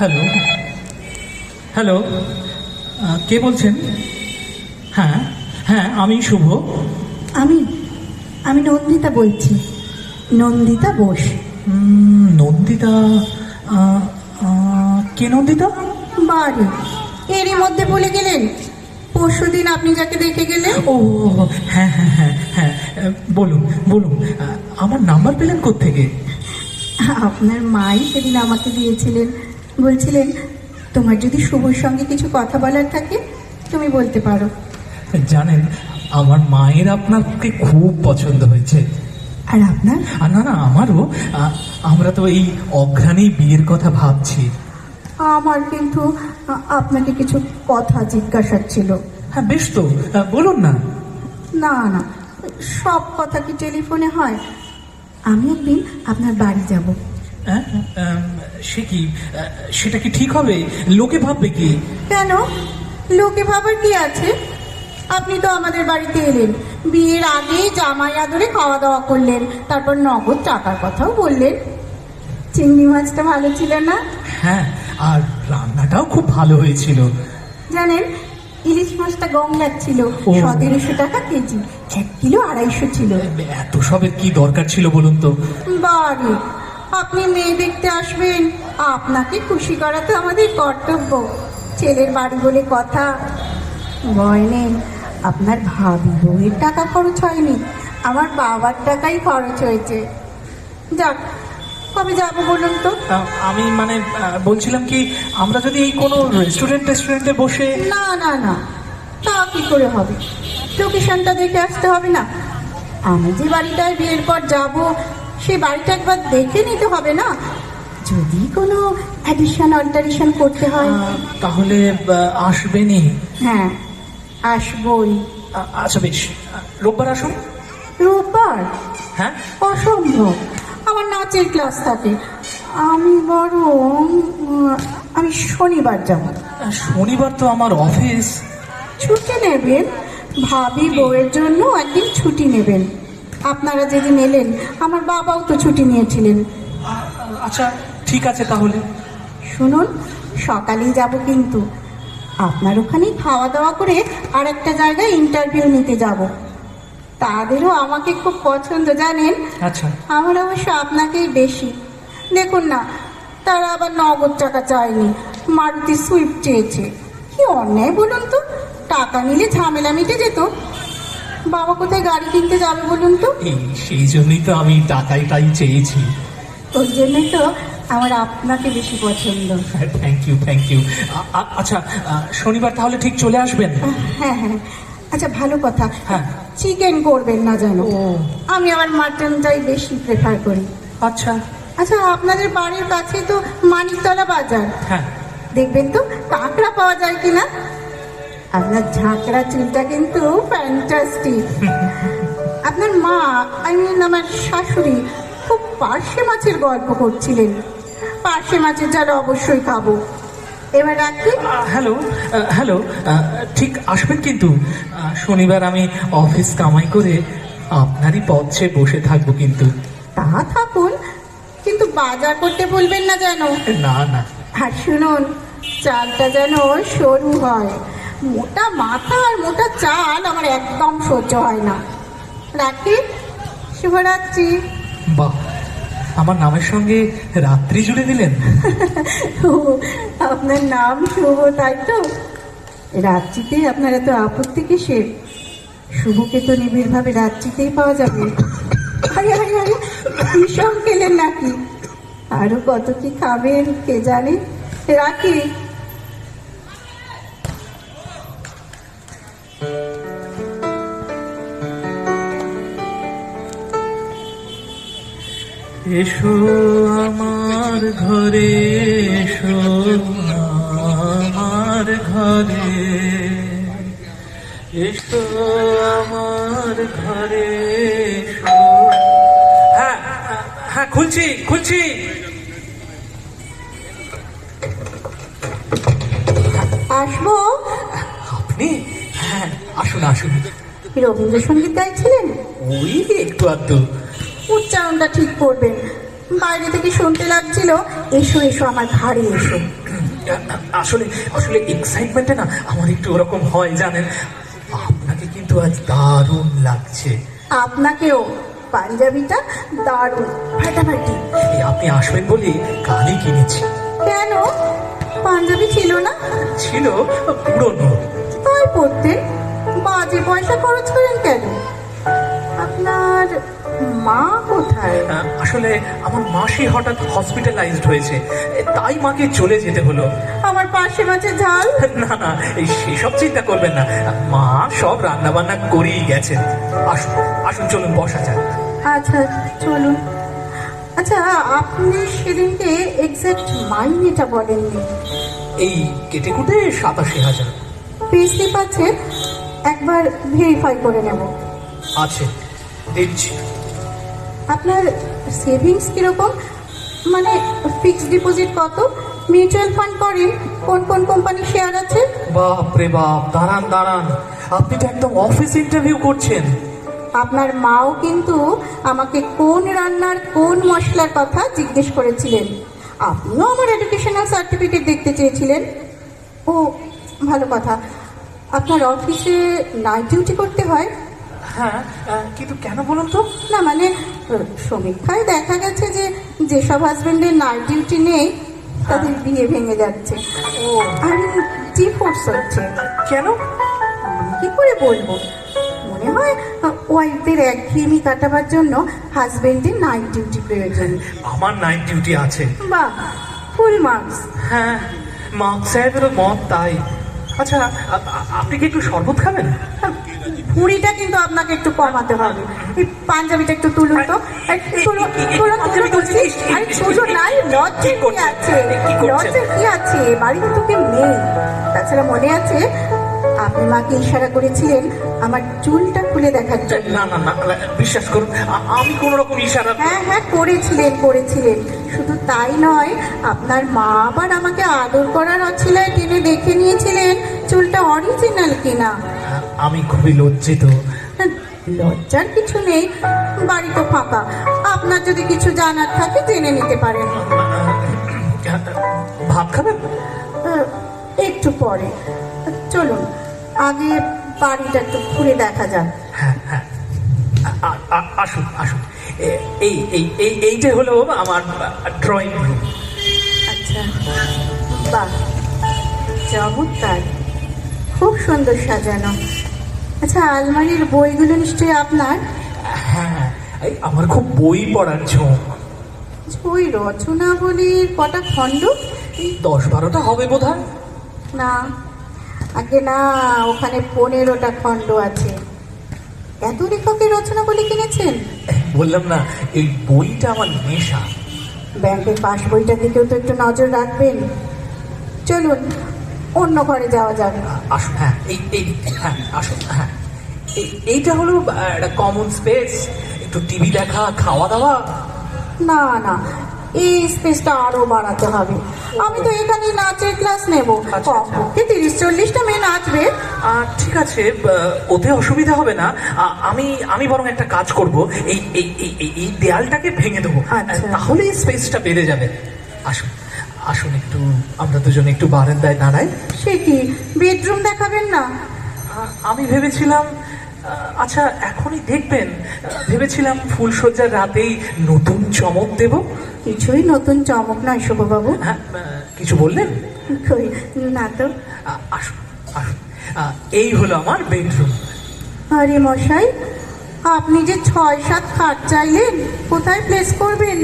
Hello, hello, কে বলছেন? হ্যাঁ হ্যাঁ, আমি শুভ। আমি আমি নন্দিতা বলছি, নন্দিতা বোস। নন্দিতা? কে নন্দিতা? বাড়ি এরই মধ্যে ভুলে গেলেন? পরশুদিন আপনি যাকে দেখে গেলেন। ও হ্যাঁ হ্যাঁ হ্যাঁ হ্যাঁ, বলুন বলুন, আমার নাম্বার পেলেন কোত্থেকে? আপনার মাই সেদিন আমাকে দিয়েছিলেন, বলছিলেন তোমার যদি শুভর সঙ্গে কিছু কথা বলার থাকে তুমি বলতে পারো। জানেন, আমার মায়ের আপনাকে খুব পছন্দ হয়েছে। আর আপনার? না না, আমারও। আমরা তো এই অঘ্রাণেই বিয়ের কথা ভাবছি। আমার কিন্তু আপনাকে কিছু কথা জিজ্ঞাসার ছিল। হ্যাঁ বেশ তো, বলুন না। না না, সব কথা কি টেলিফোনে হয়? আমি একদিন আপনার বাড়ি যাব। হ্যাঁ, সে কি, সেটা কি ঠিক হবে? লোকে ভাববে কি? কেন? লোকে ভাবার কি আছে? আপনি তো আমাদের বাড়িতে এলেন, বিয়ের আগে জামাই আদরে খাওয়া দাওয়া করলেন, তারপর নগদ টাকার কথাও বললেন। চিংড়ি মাছটা ভালো ছিল না? হ্যাঁ, আর রান্নাটাও খুব ভালো হয়েছিল। জানেন, ইলিশ মাছটা গঙ্গার ছিল, ও। 1,700 টাকা কেজি, 1 কিলো 250 ছিল। এত সবের কি দরকার ছিল বলুন তো? বাড়ি আপনি মেয়ে দেখতে আসবেন, আপনাকে খুশি করা তো আমাদের কর্তব্য। ছেলের বাড়ি বলে কথা। ভয় নেই, আপনার ভাবি বউয়ের টাকা খরচ হয়নি, আমার বাবার টাকাই খরচ হয়েছে। যাক, কবে যাবো বলুন তো? আমি মানে বলছিলাম কি, আমরা যদি এই কোনো রেস্টুরেন্টে বসে। না না না, তা কি করে হবে? লোকেশনটা দেখে আসতে হবে না? আমি যে বাড়িটায় বিয়ের পর যাব, সেই বাড়িটা একবার দেখে নিতে হবে না? যদি কোনো অ্যাডিশন অল্টারেশন করতে হয়। তাহলে আসবেনই? হ্যাঁ, আসবই। আচ্ছা বেশ, রোববার আসুন। রোববার? হ্যাঁ। অসম্ভব, আমার নাচের ক্লাস থাকে। আমি বরং আমি শনিবার যাব। শনিবার তো আমার অফিস। ছুটি নেবেন, ভাবি বউয়ের জন্য একদিন ছুটি নেবেন। আপনারা যেদিন এলেন আমার বাবাও তো ছুটি নিয়েছিলেন। আচ্ছা ঠিক আছে তাহলে। শুনুন, সকালেই যাব কিন্তু। আপনার ওখানেই খাওয়া দাওয়া করে আর একটা জায়গায় ইন্টারভিউ নিতে যাব। তাদেরও আমাকে খুব পছন্দ জানেন। আচ্ছা। আমার অবশ্য আপনাকেই বেশি। দেখুন না, তারা আবার নগদ টাকা চায়নি, মারুতি সুইফট চেয়েছে। কি অন্যায় বলুন তো? টাকা নিলে ঝামেলা মিটে যেত। বাবা কোথায় গাড়ি কিনতে যাবে বলুন তো? সেই জন্যই তো আমি টাকাটাই চেয়েছি। ওই জন্যই তো আমার আপনাকে বেশি পছন্দ। Thank you thank you. আচ্ছা, শনিবার তাহলে ঠিক চলে আসবেন? হ্যাঁ হ্যাঁ, আচ্ছা ভালো কথা। হ্যাঁ। চিকেন করবেন না যেন। ও। আমি আবার মাটনটাই বেশি প্রেফার করি। আচ্ছা। আচ্ছা, আপনাদের বাড়ির কাছে তো মানিকতলা বাজার, হ্যাঁ। দেখবেন তো কাঁকড়া পাওয়া যায় কিনা। আপনার ঝাঁকড়া চুলটা কিন্তু ফ্যান্টাস্টিক। আপনার মা, আই মিন আমার শাশুড়ি, খুব পার্শে মাছের গল্প করছিলেন। পার্শে মাছের ঝাল অবশ্যই খাবো। এবার রাখি। হ্যালো হ্যালো, ঠিক আসবেন কিন্তু। শনিবার আমি অফিস কামাই করে আপনারই পথ চেয়ে বসে থাকবো কিন্তু। তা থাকুন, কিন্তু বাজার করতে বলবেন না যেন। না না। আর শুনুন, চালটা যেন সরু হয়। মোটা মাথা আর মোটা চাল আমার একদম সহ্য হয় না। রাখি, শুভরাত্রি। বাহ, আমার নামের সঙ্গে রাত্রি জুড়ে দিলেন। ও, আপনার নাম শুভ তাই তো? রাত্রিতে আপনারা তো আপত্তি কিসের? শুভকে তো নিবিড়ভাবে রাত্রিতেই পাওয়া যাবে। আরে আরে আরে, বিষম খেলেন নাকি? আরো কত কি খাবেন কে জানে। রাখি। এসো আমার ঘরে, এসো আমার ঘরে, এসো আমার ঘরে এসো। হ্যাঁ হ্যাঁ, খুলছি খুলছি। আসবো? আপনি? হ্যাঁ আসুন আসুন। রবীন্দ্রসঙ্গীত গাইছিলেন? ওই একটু আধটু। উচ্চারণটা ঠিক করবেন। বাইরে থেকে শুনতে লাগছিল এসো এসো আমার ঘাড়ে এসো। আসলে আসলে এক্সাইটমেন্টে না আমার একটু ওরকম হয় জানেন। আপনাকে কিন্তু আজ দারুণ লাগছে। আপনাকেও। পাঞ্জাবিটা দারুণ ফাটাফাটি। এই আপনি আসবেন বলে কালই কিনেছি। কেন পাঞ্জাবি ছিল না? ছিল, পুরনো। তাই পড়তেন? বাজে পয়সা খরচ করেন কেন? আপনার মা কোথায়? আসলে আমার মাসি হঠাৎ হসপিটালাইজড হয়েছে, তাই মাকে চলে যেতে হলো। আমার পাশে মাছে ঝাল। না না, এই সেসব চিন্তা করবেন না, মা সব রান্না বান্না করেই গেছেন। আসুন আসুন, চলুন বসা যাক। আচ্ছা চলুন। আচ্ছা আপনি সেদিনকে এক্সাক্ট মাইনেটা বলেননি। এই কেটে কুটে 87,000 পেস্লিপ আছে, একবার ভেরিফাই করে নেব। আছে, দিচ্ছি। আপনার সেভিংস কিরকম? মানে ফিক্সড ডিপোজিট কত? মিউচুয়াল ফান্ড করেন? কোন কোন কোম্পানির শেয়ার আছে? বাপ রে বাপ, দাঁড়ান দাঁড়ান, আপনি তো একদম অফিস ইন্টারভিউ করছেন। আপনার মাও কিন্তু আমাকে কোন রান্নার কোন মশলার কথা জিজ্ঞেস করেছিলেন। আপনিও আমার এডুকেশনাল সার্টিফিকেট দেখতে চেয়েছিলেন। ও ভালো কথা। আপনার অফিসে নাইট ডিউটি করতে হয়? হ্যাঁ, কিন্তু কেন বলুন তো? না মানে সমীক্ষায় দেখা গেছে যে যেসব হাজবেন্ডের নাইট ডিউটি নেই তাদের বিয়ে ভেঙে যাচ্ছে। ও, আর ডিভোর্স হচ্ছে। কেন? কি করে বলবো, মনে হয় ওয়াইফদের একঘেয়েমি কাটাবার জন্য হাজবেন্ডের নাইট ডিউটি প্রয়োজন। আমার নাইট ডিউটি আছে। বাহ, ফুল মার্কস। হ্যাঁ, মার্ক সাহেবেরও মত তাই। আচ্ছা, আপনি কি একটু শরবত খাবেন? ভুঁড়িটা কিন্তু আপনাকে একটু কমাতে হবে। এই পাঞ্জাবিটা একটু তুলুন তো। এই তুলুন, তুলুন, তুলুন বলছি। আরে তুলুন না, এই লজ্জা কি আছে? লজ্জা কি আছে? বাড়িতে তো কেউ নেই। তাছাড়া মনে আছে আপনি মাকে ইশারা করেছিলেন আমার চুলটা খুলে দেখার জন্য? না না না, বিশ্বাস করুন, আমি কোন রকম ইশারা। হ্যাঁ হ্যাঁ, করেছিলেন করেছিলেন। শুধু তাই নয়, আপনার মা আবার আমাকে আদর করার অছিলায় টেনে দেখে নিয়েছিলেন চুলটা অরিজিনাল কিনা। আমি খুবই লজ্জিত। লজ্জার কিছু নেই, বাড়ি তো ফাঁকা। আপনার যদি কিছু জানার থাকে জেনে নিতে পারেন। ভাত খাবেন? একটু পরে। চলুন আগে বাড়িটা একটু ঘুরে দেখা যাক। হ্যাঁ হ্যাঁ, আসুন আসুন। এই এই এই এইটা হলো আমার ড্রয়িং রুম। আচ্ছা, বাহ, চমৎকার, খুব সুন্দর সাজানো। আচ্ছা, আলমারির বইগুলো নিশ্চয়ই আপনার? হ্যাঁ, এই আমার খুব বই পড়ার ঝোঁক। ওই রচনাবলীর কটা খণ্ড? এই 10-12টা হবে বোধহয়। না, আগে না, ওখানে 15টা খণ্ড আছে। এত লেখকের রচনাবলী কিনেছেন? বললাম না, এই বইটা আমার নেশা। ব্যাংকের পাস বইটার দিকেও তো একটু নজর রাখবেন। চলুন অন্য ঘরে যাওয়া যাবে। আসুন, হ্যাঁ, এই এই দিক থেকে, হ্যাঁ আসুন। হ্যাঁ, এইটা হলো একটা কমন স্পেস, একটু টিভি দেখা, খাওয়া দাওয়া। না না, এই স্পেসটা আরো বাড়াতে হবে। আমি তো এখানে নাচের ক্লাস নেব। আচ্ছা। কমপক্ষে 30-40টা মেয়ে নাচবে। ঠিক আছে, ওতে অসুবিধা হবে না। আমি আমি বরং একটা কাজ করব, এই এই এই এই- এই দেয়ালটাকে ভেঙে দেবো। আচ্ছা। তাহলে স্পেসটা বেড়ে যাবে। আসুন আসুন, একটু আমরা দুজনে একটু বারান্দায় দাঁড়াই। সে কি, বেডরুম দেখাবেন না? আমি ভেবেছিলাম, আচ্ছা এখনই দেখবেন, ভেবেছিলাম ফুলসজ্জার রাতেই নতুন চমক দেব। কিছুই নতুন চমক নয় শুভবাবু। হ্যাঁ, কিছু বললেন? কই, না তো। আসুন আসুন, এই হলো আমার বেডরুম। আরে মশাই, আপনি যে 6-7 খাট চাইলেন, কোথায় প্লেস করবেন?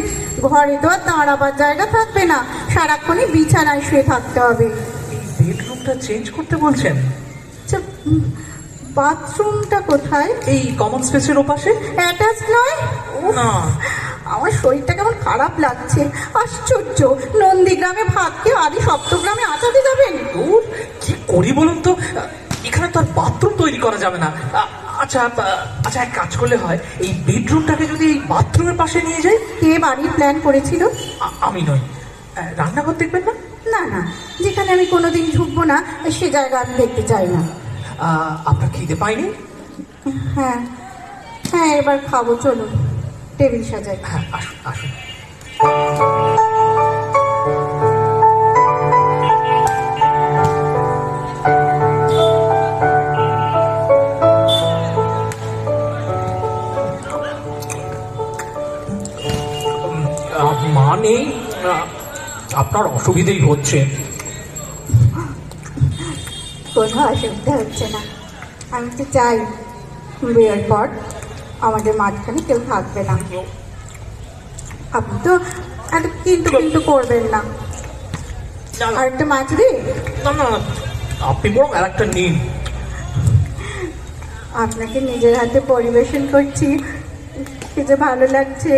ঘরে তো আর দাঁড়াবার জায়গা থাকবে না, সারাক্ষণই বিছানায় শুয়ে থাকতে হবে। এই বেডরুমটা চেঞ্জ করতে বলছেন? আচ্ছা, বাথরুমটা কোথায়? এই কমন স্পেসের ওপাশে। অ্যাটাচ নয়? উফ, না, আমার শরীরটা কেমন খারাপ লাগছে। আশ্চর্য, নন্দীগ্রামে ভাত খেয়ে আদি সপ্তগ্রামে আচাতে যাবেন? দূর, কি করি বলুন তো, এখানে তো আর বাথরুম তৈরি করা যাবে না। আচ্ছা আচ্ছা, এক কাজ করলে হয়, এই বেডরুমটাকে যদি এই বাথরুমের পাশে নিয়ে যাই। কে বাড়ির প্ল্যান করেছিল? আমি নই। রান্নাঘর দেখবেন না? না না, যেখানে আমি কোনোদিন ঢুকবো না সে জায়গা আমি দেখতে চাই না। আপনার খিদে পাইনি? হ্যাঁ হ্যাঁ, এবার খাবো, চলুন টেবিল সাজাই। হ্যাঁ, আসুন আসুন। মা নেই, আপনার অসুবিধেই হচ্ছে। কোনো অসুবিধা হচ্ছে না। আমি তো চাই বিয়ের পর আমাদের মাঝখানে কেউ থাকবে না। আপনি তো এত কিন্তু করবেন না। আর একটা মাছ দিই? না না, আপনি বরং আর একটা নিন। আপনাকে নিজের হাতে পরিবেশন করছি, কি যে ভালো লাগছে।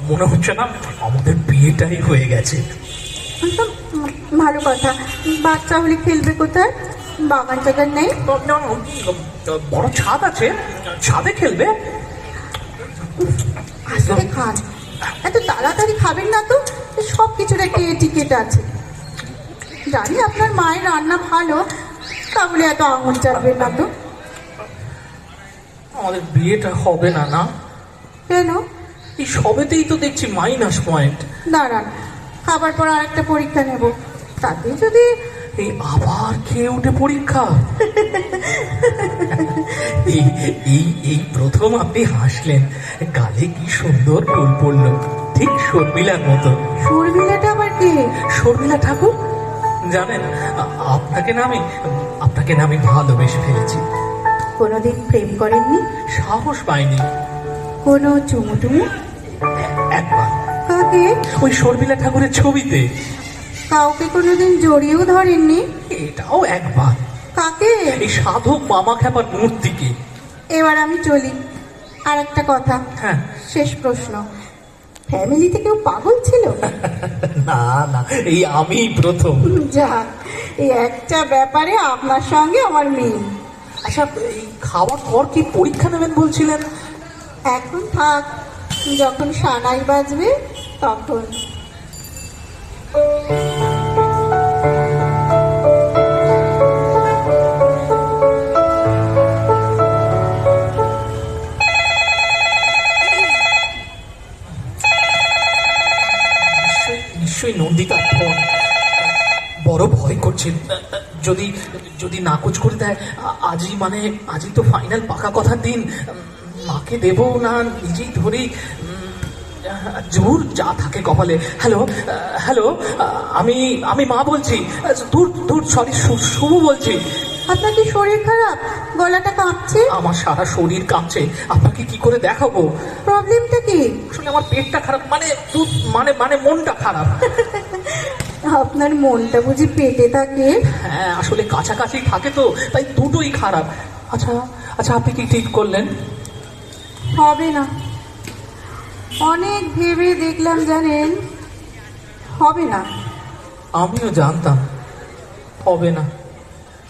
মনে হচ্ছে না আমাদের বিয়েটাই হয়ে গেছে। তো ভালো কথা। বাচ্চা হলে খেলবে কোথায়? বাগান টাগান নেই? না, বড় ছাদ আছে, ছাদে খেলবে। আস্তে খান, এত তাড়াতাড়ি খাবেন না তো। সব কিছুর একটা এটিকেট আছে। জানি আপনার মায়ের রান্না ভালো, তাহলে এত আঙুল চাটবেন না তো। আমাদের বিয়েটা হবে না। না, কেন? এই সবেতেই তো দেখছি মাইনাস পয়েন্ট। দাঁড়ান, খাবার পর আর একটা পরীক্ষা নেব, তাতে যদি। এই আবার খেয়ে উঠে পরীক্ষা? এই এই এই প্রথম আপনি হাসলেন, গালে কি সুন্দর টোল পড়লো, ঠিক শর্মিলার মতো। শর্মিলাটা আবার কে? শর্মিলা ঠাকুর, জানেন আপনাকে না আমি ভালোবেসে ফেলেছি। কোনোদিন প্রেম করেননি? সাহস পাইনি। কোনো চুমু টুমু? একবার, কাকে? ওই শর্মিলা ঠাকুরের ছবিতে। কাউকে কোনোদিন জড়িয়েও ধরেননি? এটাও একবার। কাকে? এই সাধক মামা খ্যাপার মূর্তিকে। এবার আমি চলি। আর একটা কথা, হ্যাঁ। শেষ প্রশ্ন, ফ্যামিলিতে কেউ পাগল ছিল? না না, এই আমি প্রথম। যাক, এই একটা ব্যাপারে আপনার সঙ্গে আমার মিল। আচ্ছা, এই খাওয়ার পর কি পরীক্ষা নেবেন বলছিলেন? এখন থাক, যখন সানাই বাজবে তখন। নিশ্চয়ই নন্দিতার ফোন। বড় ভয় করছে, যদি যদি নাকচ করে দেয়। আজই তো ফাইনাল পাকা কথার দিন। মাকে দেবো না নিজেই ধরি, জোর যা থাকে কপালে। হ্যালো হ্যালো, আমি মা বলছি। দূর সরি, শুভ বলছি। আপনার কি শরীর খারাপ? গলাটা কাঁপছে। আমার সারা শরীর কাঁপছে, আপনাকে কি করে দেখাবো? প্রবলেমটা কি? আসলে আমার পেটটা খারাপ, মানে মনটা খারাপ। আপনার মনটা বুঝি পেটে থাকে? হ্যাঁ, আসলে কাছাকাছি থাকে তো, তাই দুটোই খারাপ। আচ্ছা, আপনি কি ঠিক করলেন? হবে না। অনেক ভেবে দেখলাম, জানেন, হবে না। আমিও জানতাম হবে না।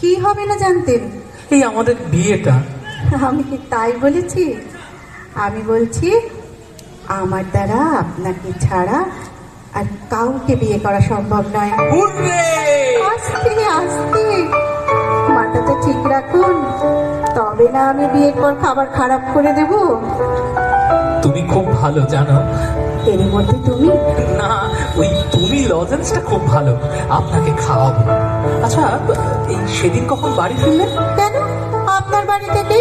কি হবে না জানতেন? এই আমাদের বিয়েটা। আমি কি তাই বলেছি? আমি বলছি, আমার দ্বারা আপনাকে ছাড়া আর কাউকে বিয়ে করা সম্ভব নয়। হুররে! আস্তে আস্তে মাথাটা ঠিক রাখুন, তবে না আমি বিয়ের পর খাবার খারাপ করে দেব। তুমি খুব ভালো জানো। এর মধ্যে তুমি? না, ওই তুমি লজেন্সটা খুব ভালো, আপনাকে খাওয়াবো। আচ্ছা, এই সেদিন কখন বাড়ি ফিরলেন? কেন? আপনার বাড়ি থেকে?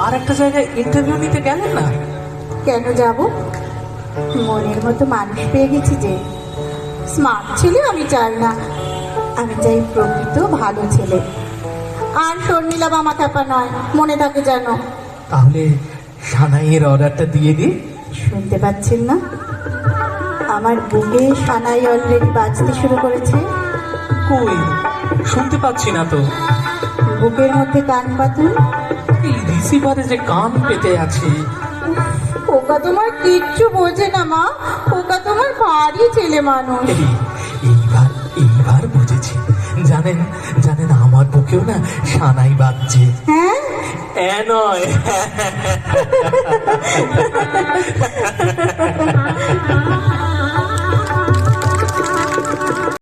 আর একটা জায়গায় ইন্টারভিউ নিতে গেলেন না? কেন যাব? মনের মতো মানুষ পেয়ে গেছি যে। স্মার্ট ছেলে আমি চাই না, আমি চাই প্রকৃত ভালো ছেলে। আর শর্মিলা বামা খ্যাপা নয়, মনে থাকে যেন। তাহলে সানাইয়ের অর্ডারটা দিয়ে দিই। শুনতে পাচ্ছেন না? আমার বুকে সানাই অলরেডি বাজতে শুরু করেছে। কই, শুনতে পাচ্ছি না তো। বুকের মধ্যে কান পাতুন। এই রিসিভারে যে কান পেতে আছে। ওকা তোমার কিচ্ছু বোঝে না মা, ওকা তোমার ভারী ছেলে মানুষ। এইবার বুঝেছি। জানেন আমার বুকেও না সানাই বাজছে। হ্যাঁ, নয়।